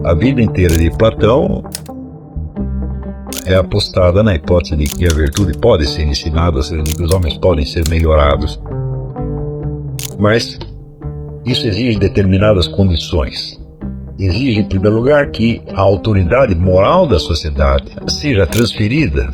A vida inteira de Platão é apostada na hipótese de que a virtude pode ser ensinada, ou seja, de que os homens podem ser melhorados. Mas isso exige determinadas condições. Exige, em primeiro lugar, que a autoridade moral da sociedade seja transferida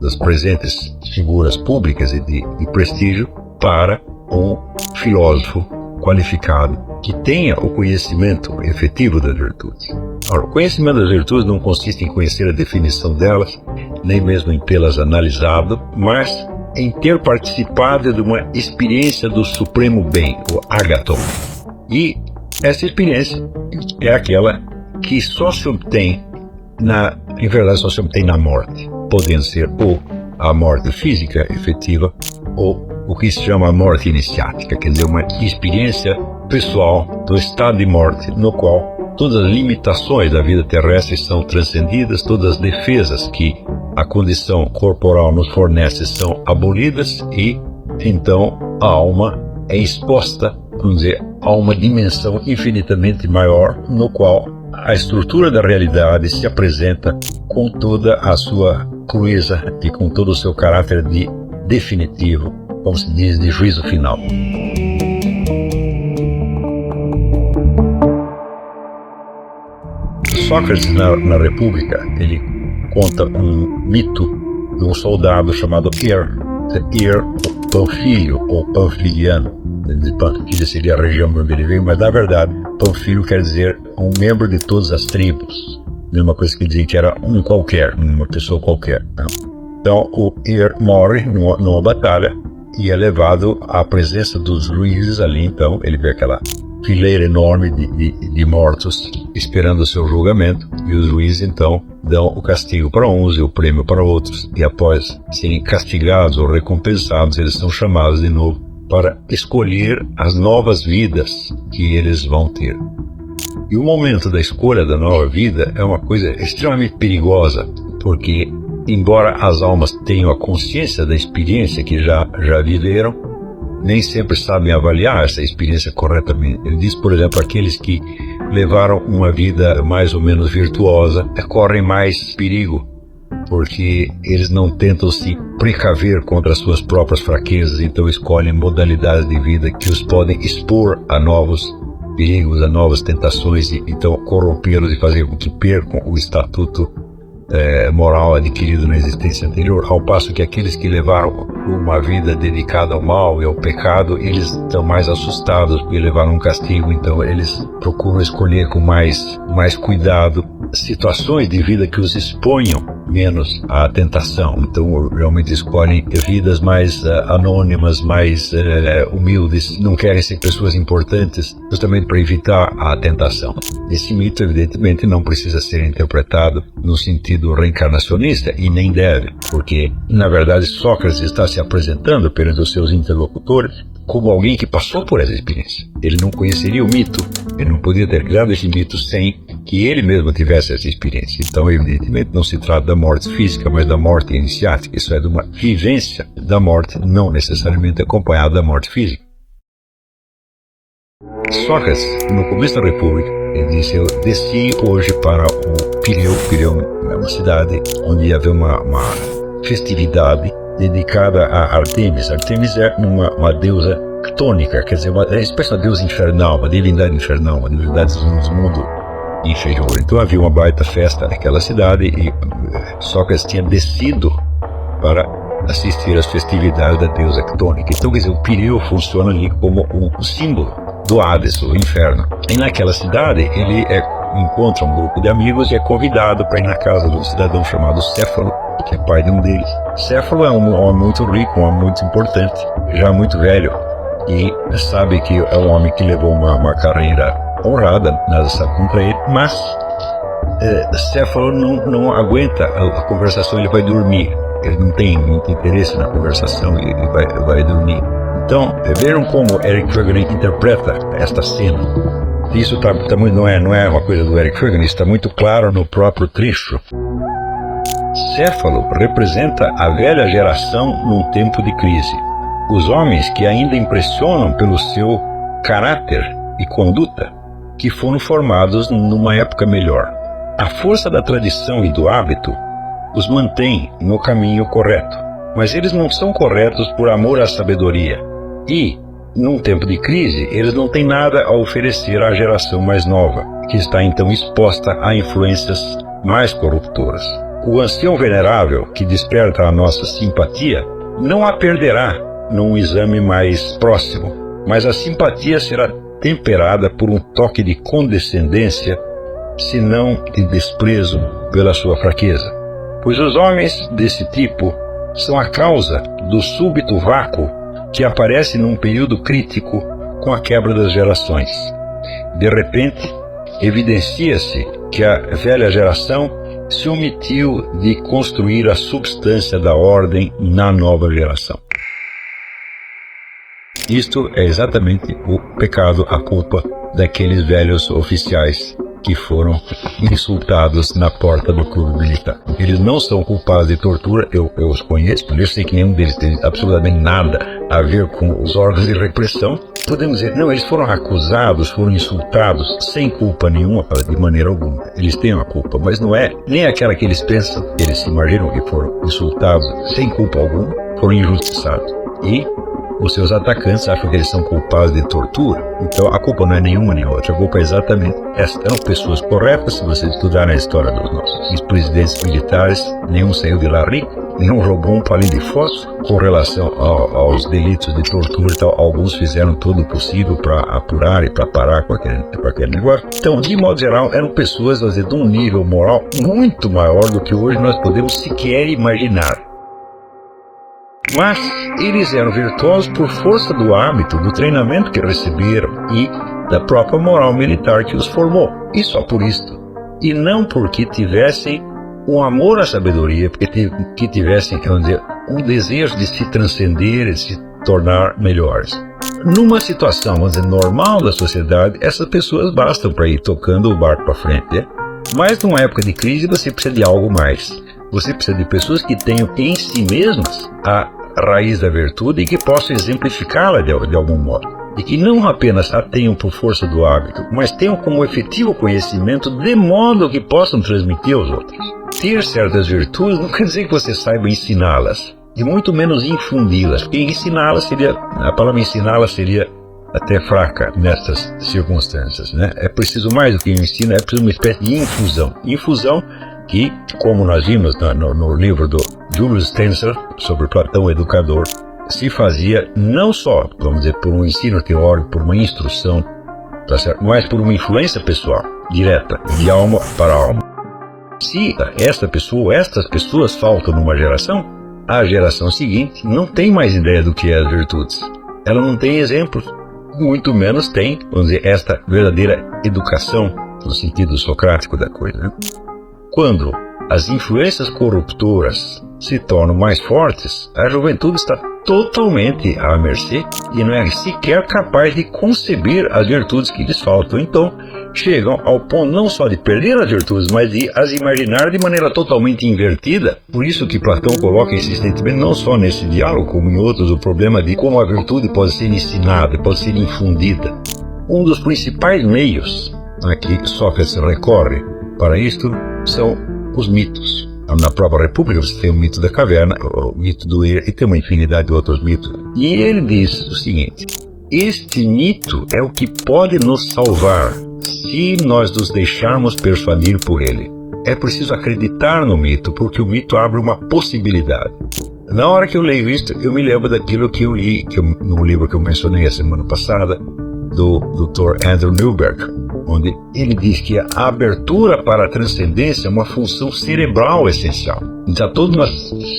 das presentes figuras públicas e de prestígio para um filósofo qualificado que tenha o conhecimento efetivo das virtudes. Ora, o conhecimento das virtudes não consiste em conhecer a definição delas, nem mesmo em tê-las analisado, mas em ter participado de uma experiência do supremo bem, o agathon. E essa experiência é aquela que só se obtém em verdade, só se obtém na morte, podendo ser ou a morte física efetiva ou o que se chama morte iniciática, quer dizer, uma experiência pessoal do estado de morte no qual todas as limitações da vida terrestre são transcendidas, todas as defesas que a condição corporal nos fornece são abolidas e então a alma é exposta, vamos dizer, a uma dimensão infinitamente maior no qual a estrutura da realidade se apresenta com toda a sua crueza e com todo o seu caráter de definitivo, como se diz, de juízo final. Sócrates, na República, ele conta um mito de um soldado chamado Panfilio, ou Panfiliano. Panfilio seria a região onde ele veio, mas na verdade, Panfilio quer dizer um membro de todas as tribos. Mesma coisa que dizia que era um qualquer, uma pessoa qualquer. Então, o morre numa batalha e é levado à presença dos juízes ali. Então, ele vê aquela fileira enorme de mortos esperando o seu julgamento, e os juízes então dão o castigo para uns e o prêmio para outros, e após serem castigados ou recompensados, eles são chamados de novo para escolher as novas vidas que eles vão ter. E o momento da escolha da nova vida é uma coisa extremamente perigosa, porque embora as almas tenham a consciência da experiência que já viveram, nem sempre sabem avaliar essa experiência corretamente. Ele diz, por exemplo, aqueles que levaram uma vida mais ou menos virtuosa correm mais perigo, porque eles não tentam se precaver contra as suas próprias fraquezas, então escolhem modalidades de vida que os podem expor a novos perigos, a novas tentações, e então corrompê-los e fazer com que percam o estatuto moral adquirido na existência anterior, ao passo que aqueles que levaram uma vida dedicada ao mal e ao pecado, eles estão mais assustados porque levaram um castigo, então eles procuram escolher com mais cuidado situações de vida que os exponham menos à tentação. Então realmente escolhem vidas mais anônimas, mais humildes, não querem ser pessoas importantes, justamente para evitar a tentação. Esse mito evidentemente não precisa ser interpretado no sentido reencarnacionista, e nem deve, porque na verdade Sócrates está se apresentando perante os seus interlocutores como alguém que passou por essa experiência. Ele não conheceria o mito, ele não podia ter criado esse mito sem que ele mesmo tivesse essa experiência. Então, evidentemente, não se trata da morte física, mas da morte iniciática. Isso é de uma vivência da morte, não necessariamente acompanhada da morte física. Sócrates, no começo da República, ele disse: eu desci hoje para o Pireu. Pireu é uma cidade onde ia haver uma festividade dedicada a Artemis. Artemis é uma deusa ctônica, quer dizer, uma espécie de deusa infernal, uma divindade infernal, uma divindade do mundo inferior. Então havia uma baita festa naquela cidade e Sócrates tinha descido para assistir às festividades da deusa ctônica. Então, quer dizer, o Pireu funciona ali como um símbolo do Hades, o inferno. E naquela cidade ele encontra um grupo de amigos e é convidado para ir na casa de um cidadão chamado Céfalo, que é pai de um deles. Céfalo é um homem muito rico, um homem muito importante, já muito velho, e sabe que é um homem que levou uma carreira honrada, nada sabe contra ele, mas Céfalo não aguenta a conversação, ele vai dormir. Ele não tem muito interesse na conversação e ele vai dormir. Então, vejam como Eric Froegen interpreta esta cena. Isso não é uma coisa do Eric Froegen, isso está muito claro no próprio trecho. Céfalo representa a velha geração num tempo de crise. Os homens que ainda impressionam pelo seu caráter e conduta, que foram formados numa época melhor. A força da tradição e do hábito os mantém no caminho correto, mas eles não são corretos por amor à sabedoria. E, num tempo de crise, eles não têm nada a oferecer à geração mais nova, que está então exposta a influências mais corruptoras. O ancião venerável, que desperta a nossa simpatia, não a perderá num exame mais próximo, mas a simpatia será temperada por um toque de condescendência, se não de desprezo pela sua fraqueza. Pois os homens desse tipo são a causa do súbito vácuo que aparece num período crítico com a quebra das gerações. De repente, evidencia-se que a velha geração se omitiu de construir a substância da ordem na nova geração. Isto é exatamente o pecado, a culpa daqueles velhos oficiais que foram insultados na porta do clube militar. Eles não são culpados de tortura, eu os conheço, eu sei que nenhum deles tem absolutamente nada a ver com os órgãos de repressão. Podemos dizer, não, eles foram acusados, foram insultados, sem culpa nenhuma, de maneira alguma. Eles têm uma culpa, mas não é nem aquela que eles pensam, eles se imaginam que foram insultados, sem culpa alguma, foram injustiçados. E os seus atacantes acham que eles são culpados de tortura. Então a culpa não é nenhuma nem outra, a culpa é exatamente essa. Eram pessoas corretas. Se você estudar na história dos nossos presidentes militares, nenhum saiu de lá rico, nenhum roubou um palito de fósforo. Com relação aos delitos de tortura e tal, alguns fizeram todo o possível para apurar e para parar com aquele negócio. Então, de modo geral, eram pessoas, vamos dizer, de um nível moral muito maior do que hoje nós podemos sequer imaginar. Mas eles eram virtuosos por força do hábito, do treinamento que receberam e da própria moral militar que os formou. E só por isto. E não porque tivessem um amor à sabedoria, porque que tivessem, vamos dizer, um desejo de se transcender e de se tornar melhores. Numa situação, vamos dizer, normal da sociedade, essas pessoas bastam para ir tocando o barco para frente, né? Mas numa época de crise você precisa de algo mais. Você precisa de pessoas que tenham em si mesmas a raiz da virtude e que possam exemplificá-la de algum modo. E que não apenas a tenham por força do hábito, mas tenham como efetivo conhecimento de modo que possam transmitir aos outros. Ter certas virtudes não quer dizer que você saiba ensiná-las, e muito menos infundi-las, porque ensiná-las seria, a palavra ensiná-las seria até fraca nessas circunstâncias, né? É preciso mais do que ensino, é preciso uma espécie de infusão. Infusão que, como nós vimos no livro do Julius Stenser, sobre Platão, o educador, se fazia não só, vamos dizer, por um ensino teórico, por uma instrução, tá certo? Mas por uma influência pessoal, direta, de alma para alma. Se estas pessoas faltam numa geração, a geração seguinte não tem mais ideia do que é as virtudes. Ela não tem exemplos, muito menos tem, vamos dizer, esta verdadeira educação, no sentido socrático da coisa, né? Quando as influências corruptoras se tornam mais fortes, a juventude está totalmente à mercê e não é sequer capaz de conceber as virtudes que lhes faltam. Então, chegam ao ponto não só de perder as virtudes, mas de as imaginar de maneira totalmente invertida. Por isso que Platão coloca insistentemente, não só nesse diálogo, como em outros, o problema de como a virtude pode ser ensinada, pode ser infundida. Um dos principais meios a que Sócrates recorre para isto são os mitos. Na própria República você tem o mito da caverna, o mito do erro, e tem uma infinidade de outros mitos. E ele diz o seguinte: este mito é o que pode nos salvar se nós nos deixarmos persuadir por ele. É preciso acreditar no mito, porque o mito abre uma possibilidade. Na hora que eu leio isso, eu me lembro daquilo que eu li no livro que eu mencionei a semana passada, do Dr. Andrew Newberg, onde ele diz que a abertura para a transcendência é uma função cerebral essencial. Então, há toda uma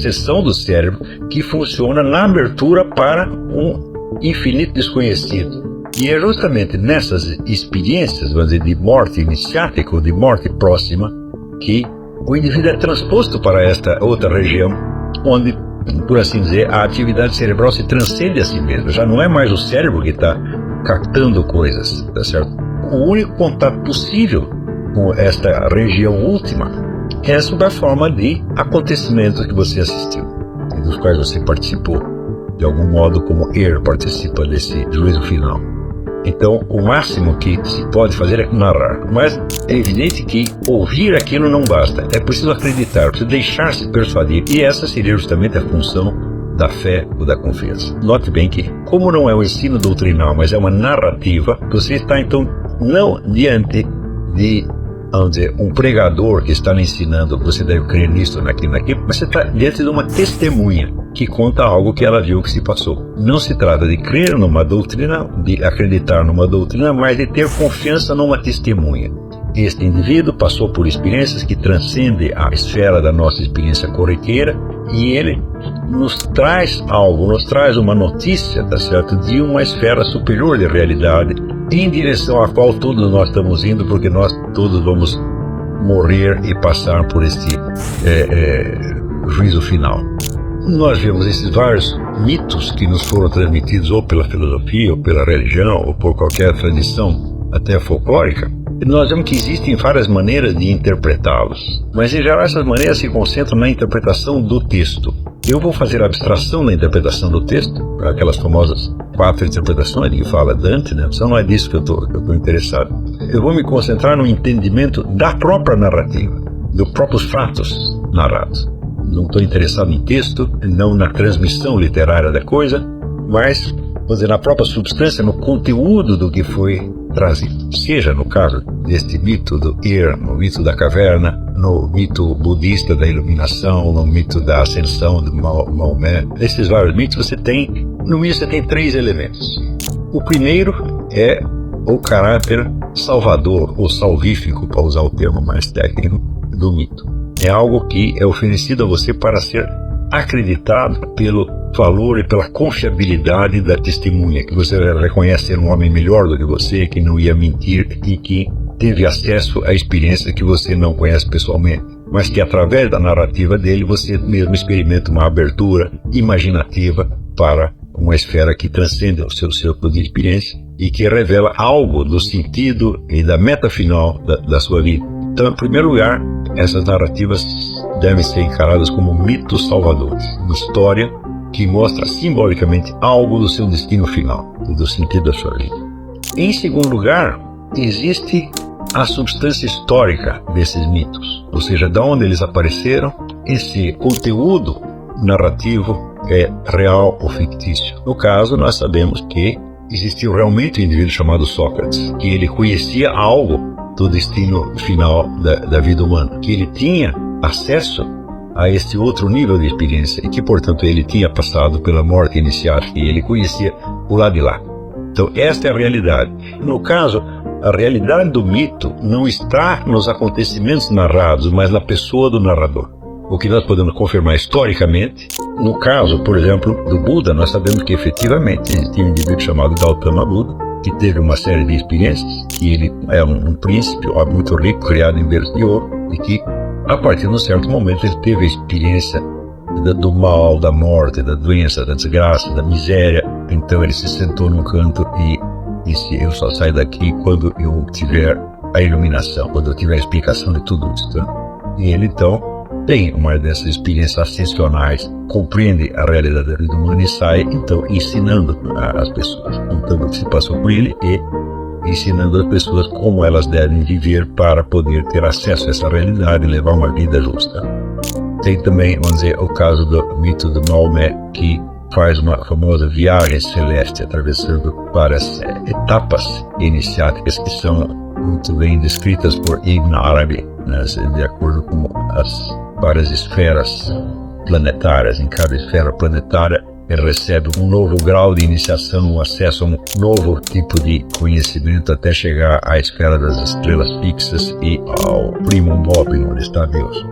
seção do cérebro que funciona na abertura para um infinito desconhecido. E é justamente nessas experiências, vamos dizer, de morte iniciática ou de morte próxima, que o indivíduo é transposto para esta outra região, onde, por assim dizer, a atividade cerebral se transcende a si mesma. Já não é mais o cérebro que está captando coisas, tá certo? O único contato possível com esta região última é sob a forma de acontecimentos que você assistiu e dos quais você participou, de algum modo, como participa desse juízo final. Então, o máximo que se pode fazer é narrar. Mas é evidente que ouvir aquilo não basta. É preciso acreditar, é preciso deixar-se persuadir. E essa seria justamente a função da fé ou da confiança. Note bem que, como não é um ensino doutrinal, mas é uma narrativa, você está então não diante de, vamos dizer, um pregador que está lhe ensinando, você deve crer nisso, naquilo, mas você está diante de uma testemunha que conta algo que ela viu que se passou. Não se trata de crer numa doutrina, de acreditar numa doutrina, mas de ter confiança numa testemunha. Este indivíduo passou por experiências que transcendem a esfera da nossa experiência corriqueira e ele nos traz algo, nos traz uma notícia, tá certo, de uma esfera superior de realidade em direção à qual todos nós estamos indo, porque nós todos vamos morrer e passar por este juízo final. Nós vemos esses vários mitos que nos foram transmitidos ou pela filosofia, ou pela religião, ou por qualquer tradição até folclórica, e nós vemos que existem várias maneiras de interpretá-los, mas em geral essas maneiras se concentram na interpretação do texto. Eu vou fazer a abstração da interpretação do texto, aquelas famosas 4 interpretações de que fala Dante, né? Só não é disso que eu estou interessado. Eu vou me concentrar no entendimento da própria narrativa, dos próprios fatos narrados. Não estou interessado em texto, não na transmissão literária da coisa, mas, vou dizer, na própria substância, no conteúdo do que foi trazido. Seja no caso deste mito do Ir, no mito da caverna, no mito budista da iluminação, no mito da ascensão de Maomé. Esses vários mitos no mínimo você tem 3 elementos. O primeiro é o caráter salvador, ou salvífico, para usar o termo mais técnico, do mito. É algo que é oferecido a você para ser acreditado pelo valor e pela confiabilidade da testemunha, que você reconhece ser um homem melhor do que você, que não ia mentir e que teve acesso a experiências que você não conhece pessoalmente, mas que através da narrativa dele você mesmo experimenta uma abertura imaginativa para uma esfera que transcende o seu círculo de experiência e que revela algo do sentido e da meta final da sua vida. Então, em primeiro lugar, essas narrativas devem ser encaradas como mitos salvadores, uma história que mostra simbolicamente algo do seu destino final, do sentido da sua vida. Em segundo lugar, existe a substância histórica desses mitos, ou seja, de onde eles apareceram, esse conteúdo narrativo é real ou fictício. No caso, nós sabemos que existiu realmente um indivíduo chamado Sócrates, que ele conhecia algo do destino final da vida humana, que ele tinha acesso a este outro nível de experiência e que, portanto, ele tinha passado pela morte iniciática e ele conhecia o lado de lá. Então, esta é a realidade. No caso, a realidade do mito não está nos acontecimentos narrados, mas na pessoa do narrador. O que nós podemos confirmar historicamente, no caso, por exemplo, do Buda, nós sabemos que efetivamente existia um indivíduo chamado Gautama Buda, que teve uma série de experiências, que ele é um príncipe muito rico, criado em berço de ouro, e que, a partir de um certo momento, ele teve a experiência do mal, da morte, da doença, da desgraça, da miséria. Então ele se sentou num canto e disse: eu só saio daqui quando eu tiver a iluminação, quando eu tiver a explicação de tudo isso. Né? E ele então tem uma dessas experiências ascensionais, compreende a realidade da vida humana e sai então ensinando as pessoas, contando o que se passou com ele e ensinando as pessoas como elas devem viver para poder ter acesso a essa realidade e levar uma vida justa. Tem também, vamos dizer, o caso do mito de Maomé, que faz uma famosa viagem celeste atravessando várias etapas iniciáticas que são muito bem descritas por Ibn Arabi, né, de acordo com as várias esferas planetárias. Em cada esfera planetária ele recebe um novo grau de iniciação, um acesso a um novo tipo de conhecimento até chegar à esfera das estrelas fixas e ao primum mobile, onde está Deus.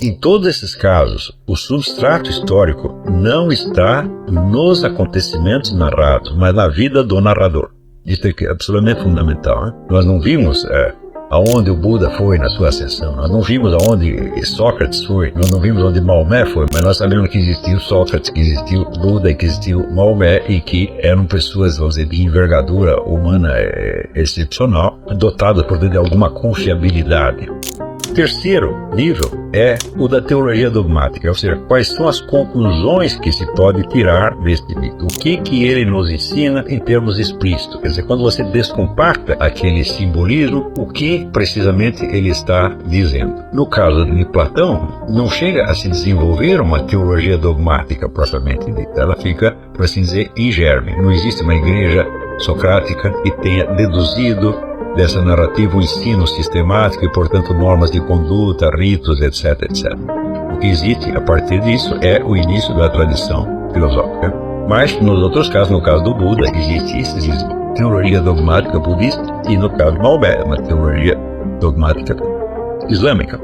Em todos esses casos, o substrato histórico não está nos acontecimentos narrados, mas na vida do narrador. Isso é absolutamente fundamental. Né? Nós não vimos aonde o Buda foi na sua ascensão, nós não vimos aonde Sócrates foi, nós não vimos onde Maomé foi, mas nós sabemos que existiu Sócrates, que existiu Buda, que existiu Maomé e que eram pessoas, vamos dizer, de envergadura humana excepcional, dotadas, portanto, de alguma confiabilidade. terceiro nível é o da teologia dogmática, ou seja, quais são as conclusões que se pode tirar deste mito. O que ele nos ensina em termos explícitos. Quer dizer, quando você descompacta aquele simbolismo, o que precisamente ele está dizendo. No caso de Platão, não chega a se desenvolver uma teologia dogmática propriamente dita. Ela fica, por assim dizer, em germe. Não existe uma igreja socrática que tenha deduzido dessa narrativa um ensino sistemático e, portanto, normas de conduta, ritos, etc, etc. O que existe a partir disso é o início da tradição filosófica. Mas, nos outros casos, no caso do Buda, existe teologia dogmática budista e, no caso de Maomé, uma teologia dogmática islâmica.